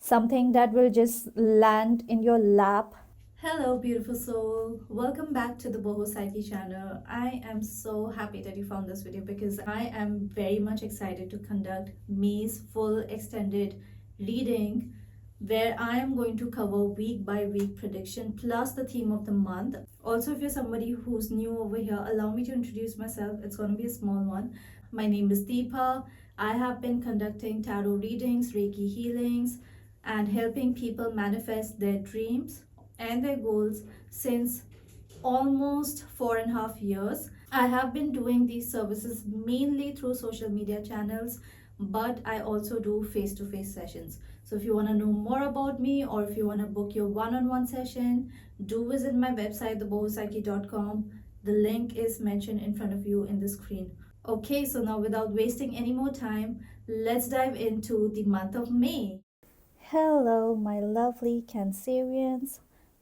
something that will just land in your lap. Hello, beautiful soul. Welcome back to the Boho Psyche channel. I am so happy that you found this video because I am very much excited to conduct May's full extended reading where I am going to cover week by week prediction plus the theme of the month. Also, if you're somebody who's new over here, allow me to introduce myself. It's going to be a small one. My name is Deepa. I have been conducting tarot readings, Reiki healings, and helping people manifest their dreams and their goals since almost 4.5 years. I have been doing these services mainly through social media channels, but I also do face to face sessions. So, if you want to know more about me or if you want to book your one on one session, do visit my website, thebohopsyche.com. The link is mentioned in front of you in the screen. Okay, so now without wasting any more time, let's dive into the month of May. Hello, my lovely Cancerians.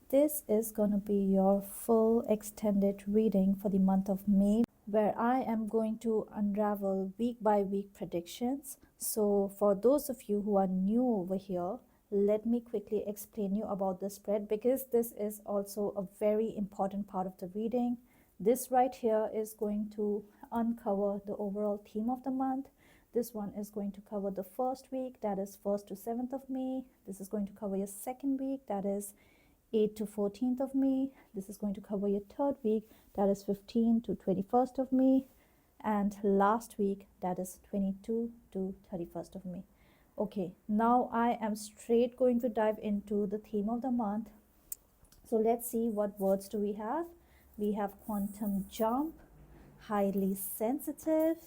This is going to be your full extended reading for the month of May, where I am going to unravel week by week predictions. So, for those of you who are new over here, let me quickly explain you about the spread because this is also a very important part of the reading. This right here is going to uncover the overall theme of the month. This one is going to cover the first week, that is 1st to 7th of May. This is going to cover your second week, that is 8th to 14th of May. This is going to cover your third week, that is 15th to 21st of May. And last week, that is 22 to 31st of May. Okay, now I am straight going to dive into the theme of the month. So let's see what words do we have. We have quantum jump, highly sensitive,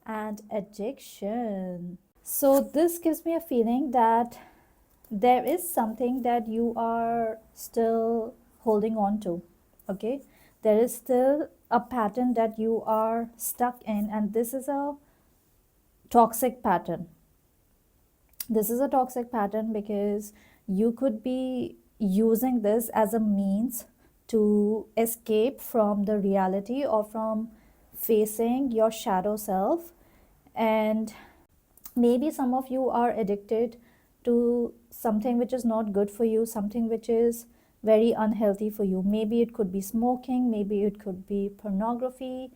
and addiction. So this gives me a feeling that there is something that you are still holding on to. Okay, there is still a pattern that you are stuck in, and this is a toxic pattern. This is a toxic pattern because you could be using this as a means to escape from the reality or from facing your shadow self. And maybe some of you are addicted to something which is not good for you, something which is very unhealthy for you. Maybe it could be smoking, maybe it could be pornography,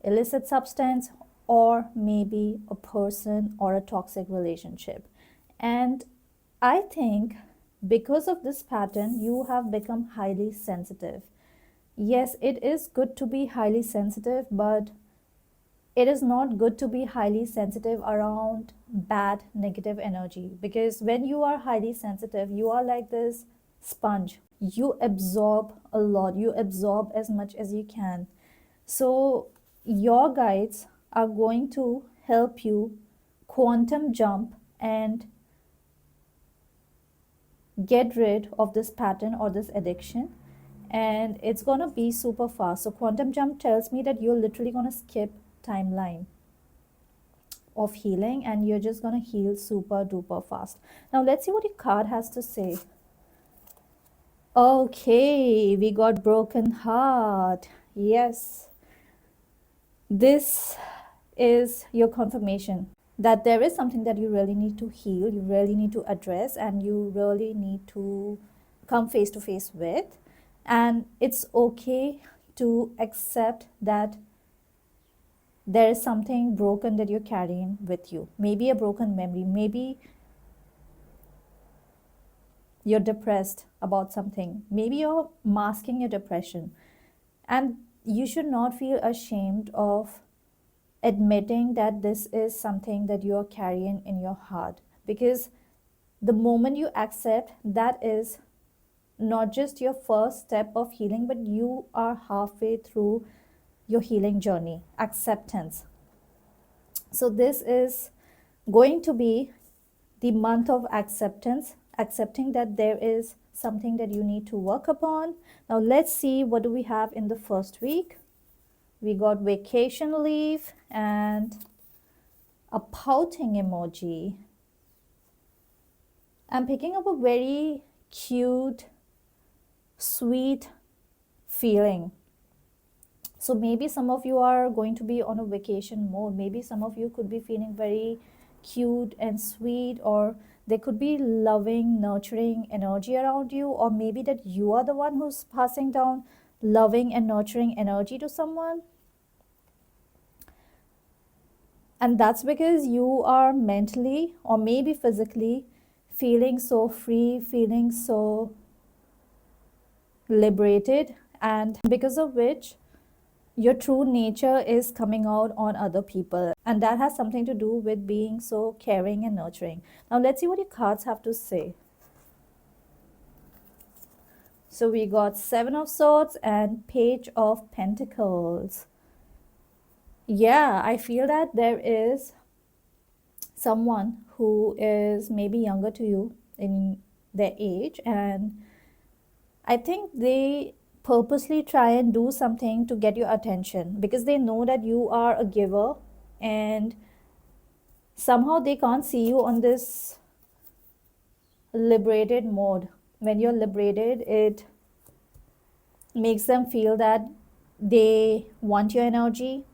illicit substance, or maybe a person or a toxic relationship. And I think because of this pattern, you have become highly sensitive. Yes, it is good to be highly sensitive, but it is not good to be highly sensitive around bad negative energy, because when you are highly sensitive, you are like this sponge. You absorb a lot, you absorb as much as you can. So your guides are going to help you quantum jump and get rid of this pattern or this addiction, and it's going to be super fast. So quantum jump tells me that you're literally going to skip timeline of healing and you're just going to heal super duper fast. Now let's see what your card has to say. Okay, we got broken heart. Yes, this is your confirmation that there is something that you really need to heal, you really need to address, and you really need to come face to face with. And it's okay to accept that there is something broken that you're carrying with you. Maybe a broken memory, maybe you're depressed about something, maybe you're masking your depression. And you should not feel ashamed of admitting that this is something that you're carrying in your heart, because the moment you accept, that is not just your first step of healing, but you are halfway through your healing journey. Acceptance. So this is going to be the month of acceptance, accepting that there is something that you need to work upon. Now let's see, what do we have in the first week. We got vacation leave and a pouting emoji. I'm picking up a very cute, sweet feeling. So maybe some of you are going to be on a vacation mode. Maybe some of you could be feeling very cute and sweet, or There could be loving, nurturing energy around you, or maybe that you are the one who's passing down loving and nurturing energy to someone. And that's because you are mentally or maybe physically feeling so free, feeling so liberated, and because of which your true nature is coming out on other people. And that has something to do with being so caring and nurturing. Now, let's see what your cards have to say. So, we got Seven of Swords and Page of Pentacles. Yeah, I feel that there is someone who is maybe younger to you in their age, and I think they purposely try and do something to get your attention because they know that you are a giver, and somehow they can't see you on this liberated mode. When you're liberated, it makes them feel that they want your energy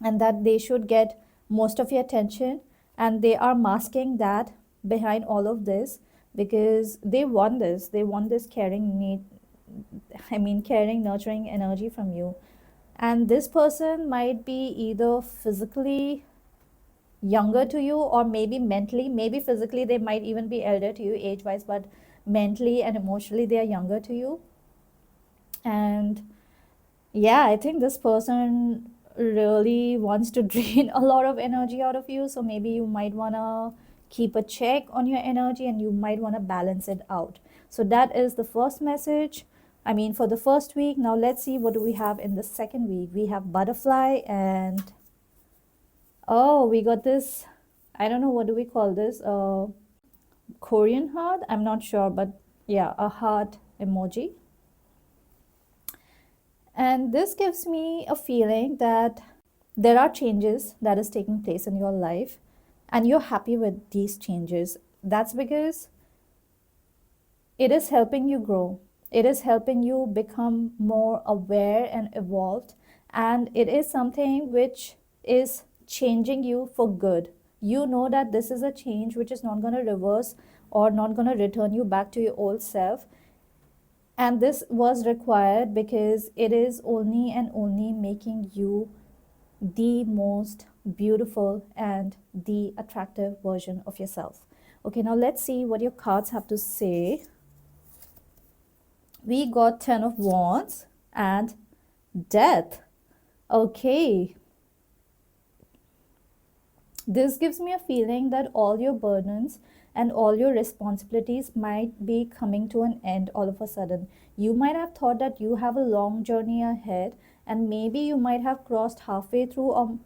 and that they should get most of your attention, and they are masking that behind all of this because they want this caring need, I mean caring nurturing energy from you. And this person might be either physically younger to you or maybe mentally, maybe physically they might even be elder to you age wise, but mentally and emotionally they are younger to you. And yeah, I think this person really wants to drain a lot of energy out of you. So maybe you might want to keep a check on your energy and you might want to balance it out. So that is the first message. I mean, for the first week. Now let's see what do we have in the second week. We have butterfly and oh, we got this. I don't know what do we call this. Korean heart. I'm not sure, but yeah, a heart emoji. And this gives me a feeling that there are changes that is taking place in your life and you're happy with these changes. That's because it is helping you grow. It is helping you become more aware and evolved. And it is something which is changing you for good. You know that this is a change which is not going to reverse or not going to return you back to your old self. And this was required because it is only and only making you the most beautiful and the attractive version of yourself. Okay, now let's see what your cards have to say. We got 10 of Wands and Death. Okay. This gives me a feeling that all your burdens and all your responsibilities might be coming to an end all of a sudden. You might have thought that you have a long journey ahead, and maybe you might have crossed halfway through or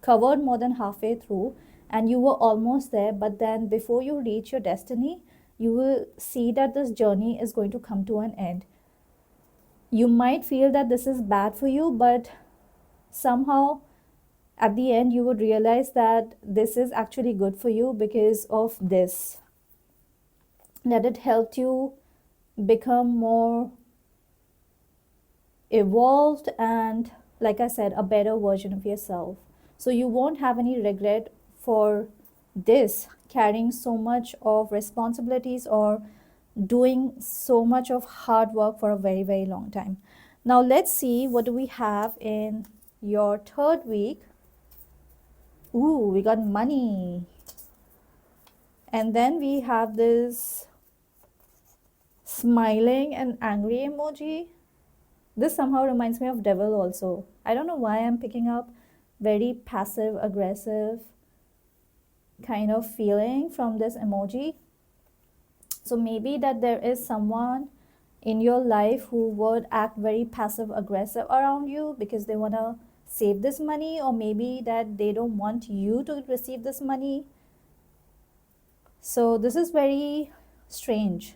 covered more than halfway through, and you were almost there. But then, before you reach your destiny, you will see that this journey is going to come to an end. You might feel that this is bad for you, but somehow at the end you would realize that this is actually good for you because of this, that it helped you become more evolved and, like I said, a better version of yourself. So you won't have any regret for this, carrying so much of responsibilities or doing so much of hard work for a very, very long time. Now let's see what do we have in your third week. Ooh, we got money. And then we have this smiling and angry emoji. This somehow reminds me of devil also. I don't know why I'm picking up very passive aggressive kind of feeling from this emoji. So maybe that there is someone in your life who would act very passive aggressive around you because they want to save this money, or maybe that they don't want you to receive this money. So this is very strange.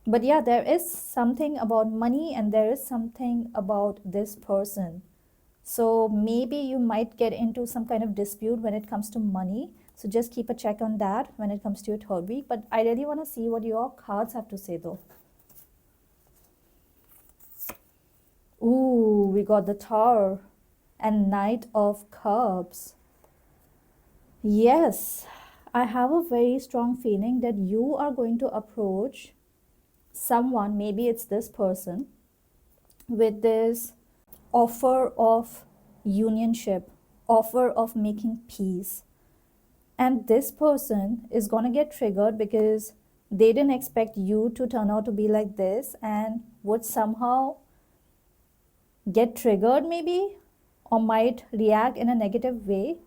But yeah, there is something about money and there is something about this person. So maybe you might get into some kind of dispute when it comes to money. So just keep a check on that when it comes to your third week. But I really want to see what your cards have to say though. Ooh, we got the Tower and Knight of Cups. Yes, I have a very strong feeling that you are going to approach someone, maybe it's this person, with this offer of unionship, offer of making peace. And this person is going to get triggered because they didn't expect you to turn out to be like this and would somehow get triggered, maybe, or might react in a negative way.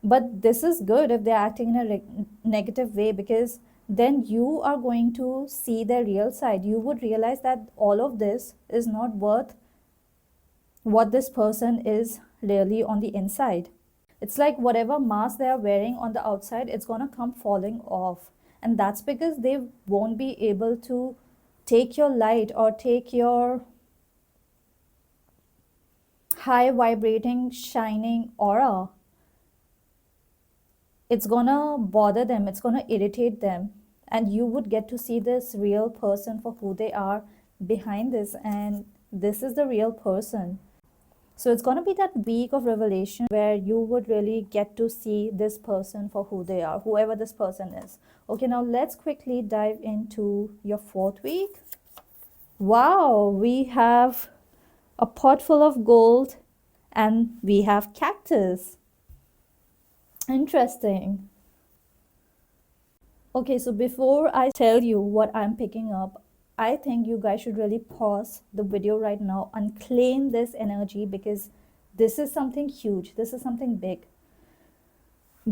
But this is good if they're acting in a negative way, because then you are going to see their real side. You would realize that all of this is not worth what this person is really on the inside. It's like whatever mask they are wearing on the outside, it's going to come falling off. And that's because they won't be able to take your light or take your high vibrating, shining aura. It's gonna bother them, it's gonna irritate them. And you would get to see this real person for who they are behind this. And this is the real person. So it's going to be that week of revelation where you would really get to see this person for who they are, whoever this person is. Okay, now let's quickly dive into your 4th week. Wow, we have a pot full of gold and we have cactus. Interesting. Okay, so before I tell you what I'm picking up, I think you guys should really pause the video right now and claim this energy, because this is something huge. This is something big.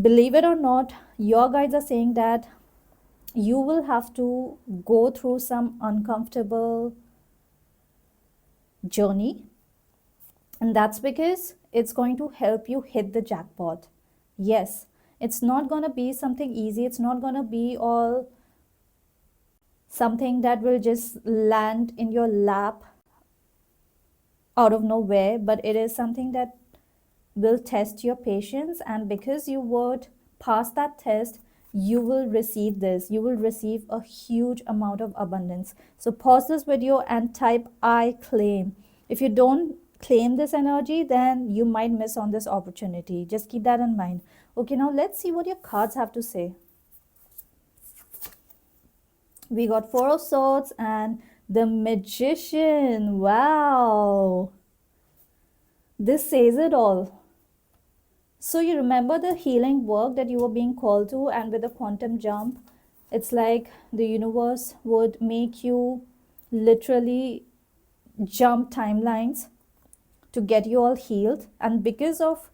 Believe it or not, your guides are saying that you will have to go through some uncomfortable journey. And that's because it's going to help you hit the jackpot. Yes, it's not going to be something easy. It's not going to be all something that will just land in your lap out of nowhere, but it is something that will test your patience. And because you would pass that test, you will receive this. You will receive a huge amount of abundance. So pause this video and type I claim. If you don't claim this energy, then you might miss on this opportunity. Just keep that in mind. Okay, now let's see what your cards have to say. We got 4 of Swords and the Magician. Wow. This says it all. So you remember the healing work that you were being called to, and with the quantum jump, it's like the universe would make you literally jump timelines to get you all healed. And because of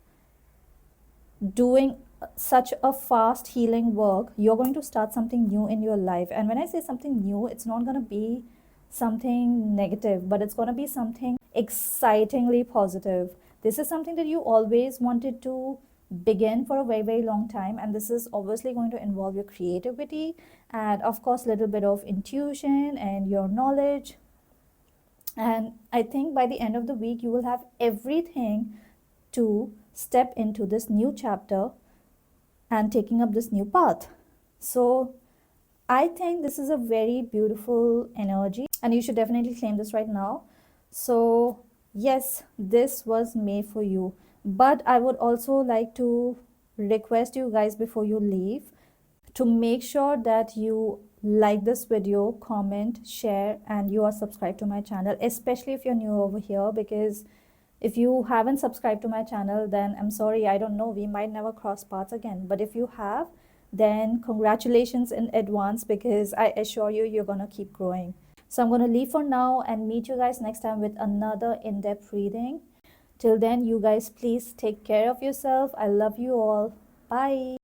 doing such a fast healing work, you're going to start something new in your life. And when I say something new, it's not going to be something negative, but it's going to be something excitingly positive. This is something that you always wanted to begin for a very, very long time. And this is obviously going to involve your creativity and, of course, a little bit of intuition and your knowledge. And I think by the end of the week, you will have everything to step into this new chapter and taking up this new path. So I think this is a very beautiful energy, and you should definitely claim this right now. So yes, this was made for you. But I would also like to request you guys before you leave to make sure that you like this video, comment, share, and you are subscribed to my channel, especially if you're new over here, because if you haven't subscribed to my channel, then I'm sorry, I don't know, we might never cross paths again. But if you have, then congratulations in advance, because I assure you, you're gonna keep growing. So I'm gonna leave for now and meet you guys next time with another in-depth reading. Till then, you guys please take care of yourself. I love you all. Bye.